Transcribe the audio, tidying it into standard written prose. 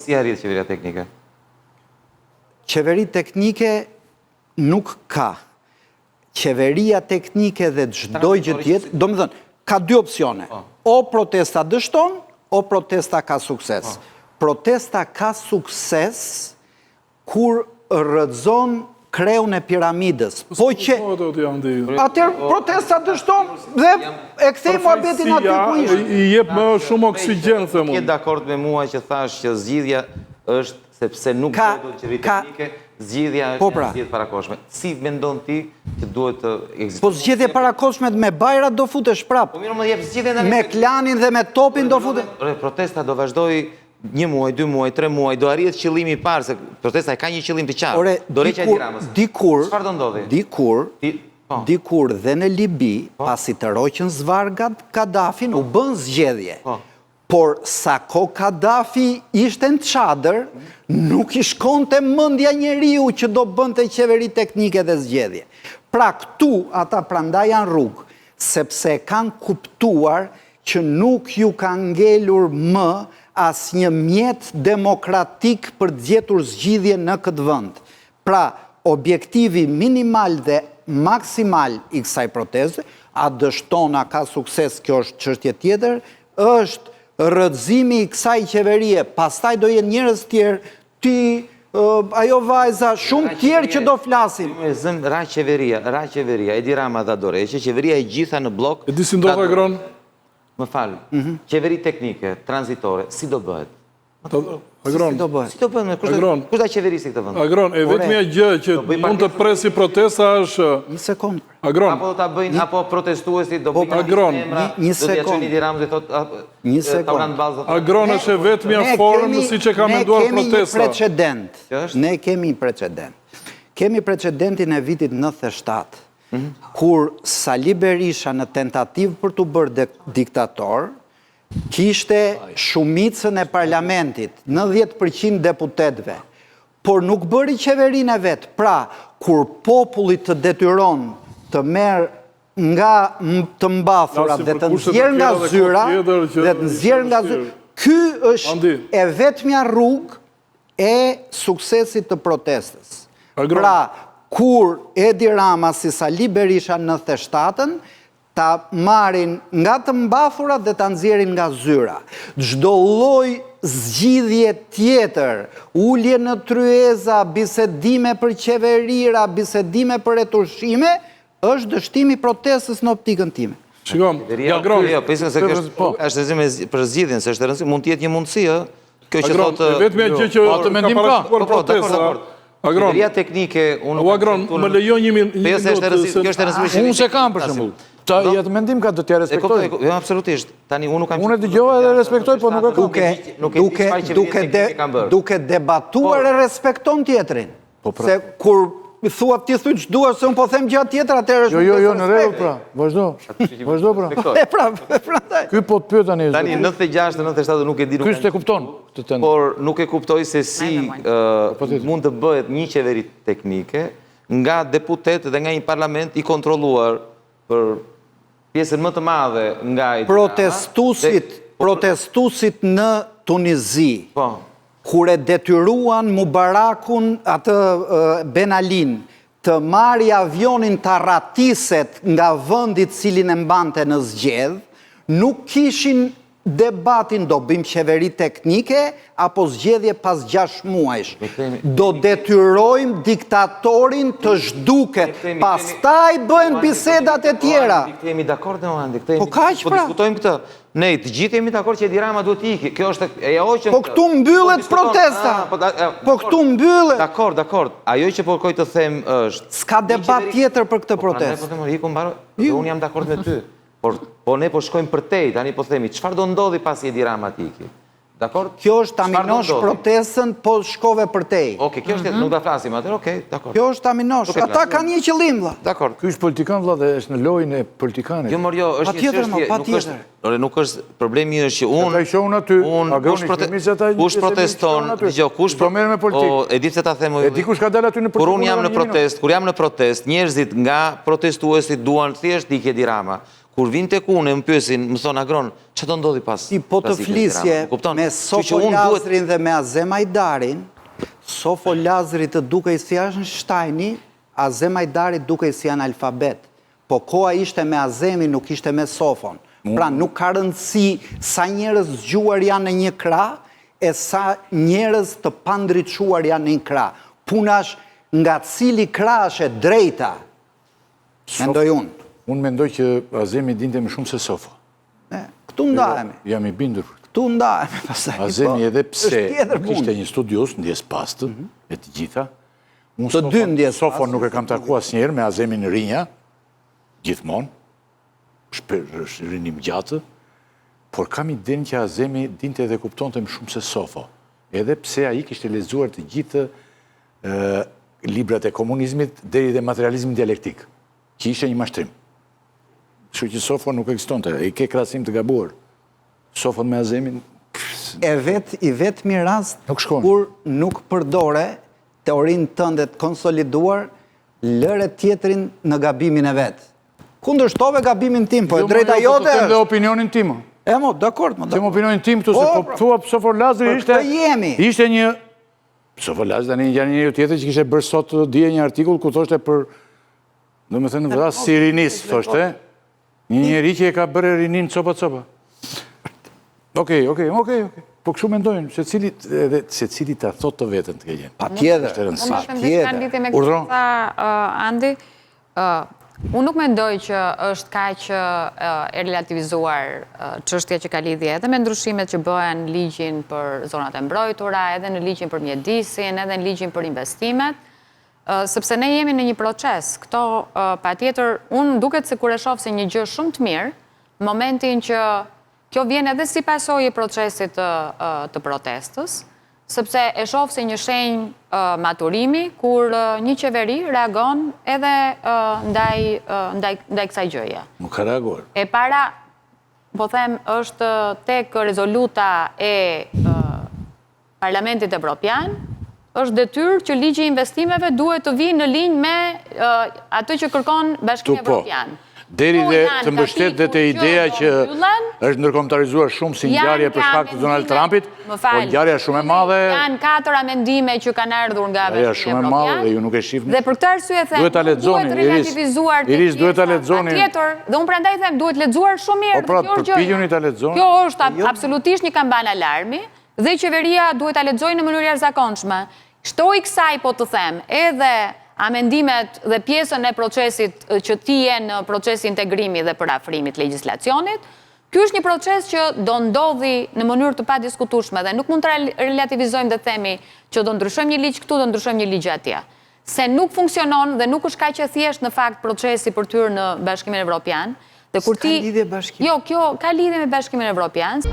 Si arrit qeveria teknike? Qeveri teknike nuk ka. Qeveria teknike dhe çdo gjë tjetër, do më thënë, ka dy opsione. O protesta dështon, o protesta ka sukses. Protesta ka sukses kur rrëzon kreun e piramidës. Po që... Atër protesta dështon dhe e kthej muhabetin aty ku ishte. I jep më shumë oksigjen, thëmë. Je dakord me mua që thash që zgjidhja është sepse nuk do qeveri teknike, zgjidhja është zgjidhje parakoshme. Si mendon ti që duhet të ekzistojë? Po zgjidhje parakoshme me bajra do futesh prap. Po mirë më jep zgjidhjen me klanin dhe me topin do futesh. Protesta do vazhdoj 1 muaj, 2 muaj, 3 muaj, do arrihet qëllimi i parë, se protesta ka një qëllim të qartë. Do reqja Edi Ramës. Çfarë do ndodhi? Dikur dhe në Libi, pasi të roqën zvargat Kadafin, u bën zgjedhje. Por sa ko Kadafi ishte në çadër, nuk i shkonte mendja njeriu që do bënte qeveri teknike dhe zgjedhje. Pra këtu ata prandaj janë rrugë, sepse kanë kuptuar që nuk ju ka ngelur më asnjë mjet demokratik për të gjetur zgjidhje në këtë vend. Pra, objektivi minimal dhe maksimal i kësaj proteste, a dështon, a ka sukses, kjo është çështje tjetër, është rrëzimi i kësaj qeverie, pastaj do jenë njerëz tjerë, ti, ajo vajza, shumë tjerë që do flasin. Ra qeveria, Edi Rama dhe Doreci, qeveria e gjitha në blok... E di si ndodha Agron? Më falë, qeveri teknike, tranzitore, si do bëhet? Agron, si do bëhet? Kush da qeverisi këtë vend? Agron, e vetmja gjë që mund të presi protesta është... Një sekundë. Agron. Apo do ta bëjnë, apo protestuesit do bëjnë... Agron. Një sekundë. Edi Rama dhe thotë... Një sekundë. Agron është e vetmja formë si që ka menduar protesta. Ne kemi një precedent. Kemi precedentin e vitit 97, kur Sali Berisha në tentativë për të bërë diktator, kishte shumicën e parlamentit, 90% deputetëve, por nuk bëri qeverinë e vetë. Pra, kur populli të detyron të merë nga të mbathura dhe të nxjerrë nga zyra, ky është e vetmja rrugë e suksesit të protestës. Pra, kur Edi Rama si Sali Berisha në 97-ën, ta marrin nga të mbathura dhe ta nxjerrin nga zyra. Çdo lloj zgjidhje tjetër, ulje në tryeza, bisedime për qeverira, bisedime për retushime, është dështimi protestës në optikën time. Shikom, Agron. Jo, presin se kjo është rëzime për zgjidhjen, se është rëzime, mund të jetë një mundësi, kjo që thotë... Vetëm e gjë që ka parashikuar protesta. Agron, qeveria teknike... Agron, më lejo një minutë... Unë se kam për shembull. Ta jetë mendim ka të tja respektoj. Jo, absolutisht. Tani, unë nuk kam... Unë e dëgjova dhe respektoj, po nuk e kam. Duke debatuar e respekton tjetrin. Se kur thua ti thuj që duash se unë po them gjatë tjetër, atërë është... Jo, në rregull pra. Vazhdo pra. E pra. Ky po të pyet tani. Tani, 96-97 nuk e di... Ky s'te kupton. Por nuk e kuptoj se si mund të bëhet një qeveri teknike nga deputet dhe nga një parlament i kontrolluar për pjesën më të madhe nga protestusit në Tunizi, kur e detyruan Mubarakun atë Ben Alin të marrë avionin të ratiset nga vëndit cilin e mbante në zgjedh, nuk kishin debatin do bëjmë qeveri teknike apo zgjedhje pas 6 muajsh. Do detyrojmë diktatorin të zhduket, pastaj bëjmë bisedat e tjera. Kemi dakord në Orlandi. Po kaq pra. Po diskutojmë këtë. Ne të gjithë jemi dakord që Edi Rama duhet të ikë. Kjo është Po këtu mbyllet protesta. Po këtu mbyllet. Dakord. Ajo që po kërkoj të them është s'ka debat tjetër për këtë protestë. Unë jam dakord me ty. Po ne po shkojmë për tej, tani po themi, qëfar do ndodhi pasi Edi Rama t'iki? Dakord? Kjo është ta minosh protestën, po shkove për tej. Oke, kjo është, nuk da flasim atër, okej, dakord. Kjo është ta minosh, ata ka një qëllim, vlla. Dakord. Ky është politikan, vlla, dhe është në lojën e politikanit. Jo, mor, jo, është një çështje, nuk është, problemi është që kush proteston, e di se ta them, kur unë jam në protest, njerëzit nga protestuesit duan thjesht ikë Edi Rama. kur vinë tek unë, më pyesin, më thonë Agron, që do ndodhi pas? Ti po të flisje me Sofo Lazrin dhe me Azem Ajdarin, Sofo Lazri të duke si Einsteini, Azem Ajdari duke si analfabet. Po koha ishte me Azemi, nuk ishte me Sofon. Pra nuk ka rëndësi sa njerëz zgjuar janë në një krah, e sa njerëz të pandritëshuar janë në një krah. Punash nga cili krah është e drejta. Mendoj unë. Unë mendoj që Azemi dinte më shumë se Sofo. Këtu ndajemi. Jam i bindur. Këtu ndajemi. Azemi edhe pse ishte një studios, ndjes pastë, e të gjitha. Të dy ndjes pastë. Sofo nuk e kam taku asnjëherë me Azemin Rinja, gjithmonë, është rinim gjatë, por kam idenë që Azemi dinte dhe kuptonte më shumë se Sofo. Edhe pse ai kishte lexuar të gjithë librat e komunizmit deri dhe materializmin dialektik, që ishte një mashtrim. Kështu që Sofo nuk ekzistonte, ai ke krahasim të gabuar. Sofon me Azemin i vetmi rast kur nuk përdore teorinë tënde të konsoliduar, lëre tjetrin në gabimin e vet. Kundërshtove gabimin tim, po e drejta jote është. Dhe opinionin tim. E mo, dakord, mo. Them opinionin tim këtu, se po thua Sofo Lazri ishte një... Sofo Lazri tani janë një tjetër që kishte bërë sot dje një artikull ku thoshte për, do me thënë vras si rinis, thoshte, një njeri që e ka bërë rinin copa. Okej. Po kështu mendojnë, se cili ta thot të vetën të këgjen. Pa tjetër. Urdhro? Andi, unë nuk mendoj që është kaq e relativizuar çështja që ka lidhje edhe me ndryshimet që bëhen në ligjin për zonat e mbrojtura, edhe në ligjin për mjedisin, edhe në ligjin për investimet, sepse ne jemi në një proces. Këto, patjetër, unë duket se kur e shoh se një gjë shumë të mirë, në momentin që kjo vjen edhe si pasojë e procesit të protestës, sepse e shoh se një shenjë maturimi kur një qeveri reagon edhe ndaj kësaj gjëje. Nuk ka reaguar. E para, po them, është tek rezoluta e Parlamentit Evropian, është detyrë që ligji i investimeve duhet të vijë në linjë me atë që kërkon Bashkimi Evropian. Deri dhe të mbështet dhe të ideja që është ndërkombëtarizuar shumë si ngjarje për shkak të Donald Trumpit, po ngjarja shumë e madhe. Janë 4 amendime që kanë ardhur nga Bashkimi Evropian. Shumë e madhe dhe ju nuk e shihni. Dhe për këtë arsye them, duhet relativizuar Iris, duhet ta lexoni. Patjetër, dhe unë prandaj them, duhet lexuar shumë mirë. Po pra, përpiquni ta lexoni. Kjo është absolutisht një kamban alarmi dhe qeveria duhet ta lexojë në mënyrë jashtëzakonshme. Shtoj kësaj po të them, edhe amendimet dhe pjesën e procesit që tije në proces integrimi dhe përafrimit legjislacionit, ky është një proces që do ndodhi në mënyrë të padiskutueshme dhe nuk mund të relativizojmë dhe themi që do ndryshojmë një ligj këtu, do ndryshojmë një ligj atje. Se nuk funksionon dhe nuk është kaq e thjeshtë në fakt procesi për të hyrë në Bashkimin Evropian. Ka lidhje bashkimi? Jo, kjo ka lidhje me Bashkimin Evropian.